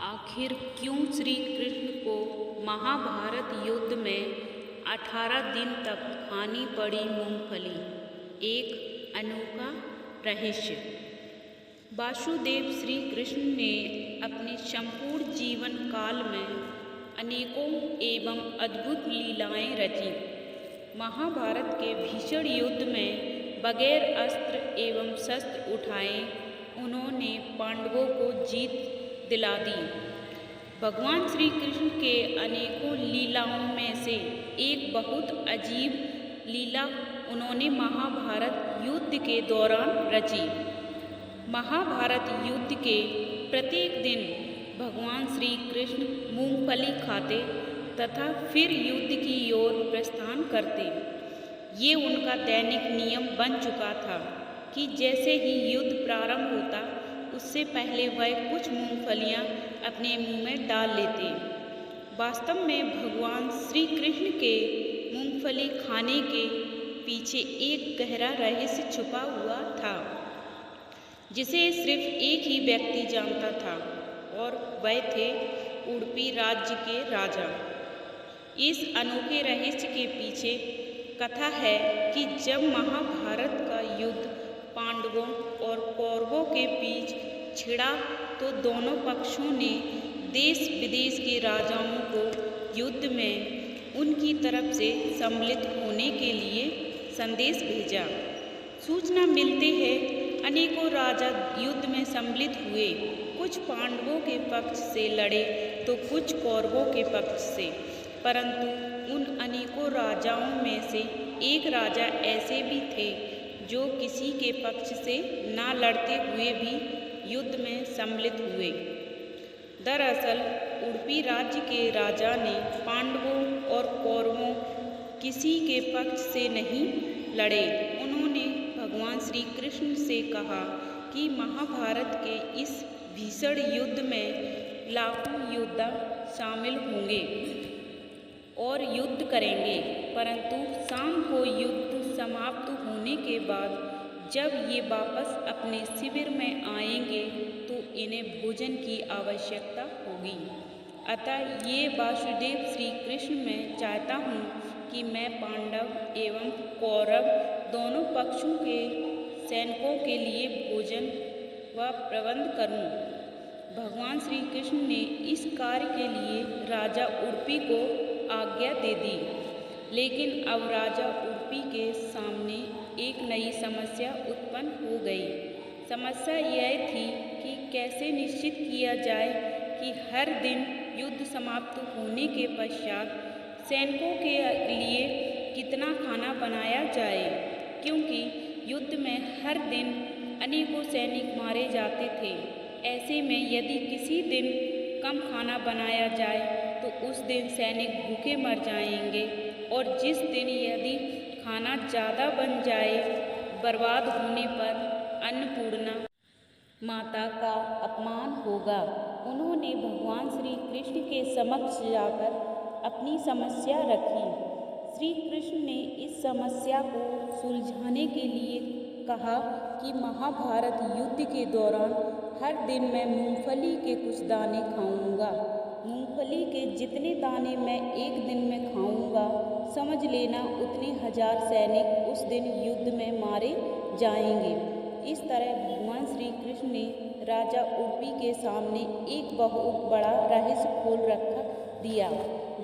आखिर क्यों श्री कृष्ण को महाभारत युद्ध में 18 दिन तक खानी पड़ी मूंगफली? एक अनोखा रहस्य। वासुदेव श्री कृष्ण ने अपने संपूर्ण जीवन काल में अनेकों एवं अद्भुत लीलाएं रची। महाभारत के भीषण युद्ध में बगैर अस्त्र एवं शस्त्र उठाए उन्होंने पांडवों को जीत दिला दी। भगवान श्री कृष्ण के अनेकों लीलाओं में से एक बहुत अजीब लीला उन्होंने महाभारत युद्ध के दौरान रची। महाभारत युद्ध के प्रत्येक दिन भगवान श्री कृष्ण मूंगफली खाते तथा फिर युद्ध की ओर प्रस्थान करते। ये उनका दैनिक नियम बन चुका था कि जैसे ही युद्ध प्रारंभ होता उससे पहले वह कुछ मूंगफलियां अपने मुंह में डाल लेते। वास्तव में भगवान श्री कृष्ण के मूंगफली खाने के पीछे एक गहरा रहस्य छुपा हुआ था जिसे सिर्फ एक ही व्यक्ति जानता था और वह थे उडुपी राज्य के राजा। इस अनोखे रहस्य के पीछे कथा है कि जब महाभारत का युद्ध पांडवों और कौरवों के बीच छिड़ा तो दोनों पक्षों ने देश विदेश के राजाओं को युद्ध में उनकी तरफ से सम्मिलित होने के लिए संदेश भेजा। सूचना मिलते हैं अनेकों राजा युद्ध में सम्मिलित हुए। कुछ पांडवों के पक्ष से लड़े तो कुछ कौरवों के पक्ष से, परंतु उन अनेकों राजाओं में से एक राजा ऐसे भी थे जो किसी के पक्ष से ना लड़ते हुए भी युद्ध में सम्मिलित हुए। दरअसल उडुपी राज्य के राजा ने पांडवों और कौरवों किसी के पक्ष से नहीं लड़े। उन्होंने भगवान श्री कृष्ण से कहा कि महाभारत के इस भीषण युद्ध में लाखों योद्धा शामिल होंगे और युद्ध करेंगे, परंतु शाम को युद्ध समाप्त होने के बाद जब ये वापस अपने शिविर में आएंगे तो इन्हें भोजन की आवश्यकता होगी। अतः ये वासुदेव श्री कृष्ण मैं चाहता हूँ कि मैं पांडव एवं कौरव दोनों पक्षों के सैनिकों के लिए भोजन व प्रबंध करूँ। भगवान श्री कृष्ण ने इस कार्य के लिए राजा उडुपी को आज्ञा दे दी, लेकिन अब राजा उडुपी के सामने एक नई समस्या उत्पन्न हो गई। समस्या यह थी कि कैसे निश्चित किया जाए कि हर दिन युद्ध समाप्त होने के पश्चात सैनिकों के लिए कितना खाना बनाया जाए, क्योंकि युद्ध में हर दिन अनेकों सैनिक मारे जाते थे। ऐसे में यदि किसी दिन कम खाना बनाया जाए तो उस दिन सैनिक भूखे मर जाएंगे और जिस दिन यदि खाना ज़्यादा बन जाए, बर्बाद होने पर अन्नपूर्णा माता का अपमान होगा। उन्होंने भगवान श्री कृष्ण के समक्ष जाकर अपनी समस्या रखी। श्री कृष्ण ने इस समस्या को सुलझाने के लिए कहा कि महाभारत युद्ध के दौरान हर दिन मैं मूंगफली के कुछ दाने खाऊंगा। मूंगफली के जितने दाने मैं एक दिन में खाऊंगा, समझ लेना उतने हजार सैनिक उस दिन युद्ध में मारे जाएंगे। इस तरह भगवान श्री कृष्ण ने राजा उडुपी के सामने एक बहुत बड़ा रहस्य खोल रखा दिया,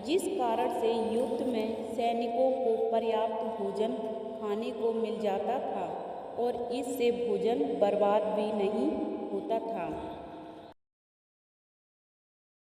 जिस कारण से युद्ध में सैनिकों को पर्याप्त भोजन खाने को मिल जाता था और इससे भोजन बर्बाद भी नहीं होता था।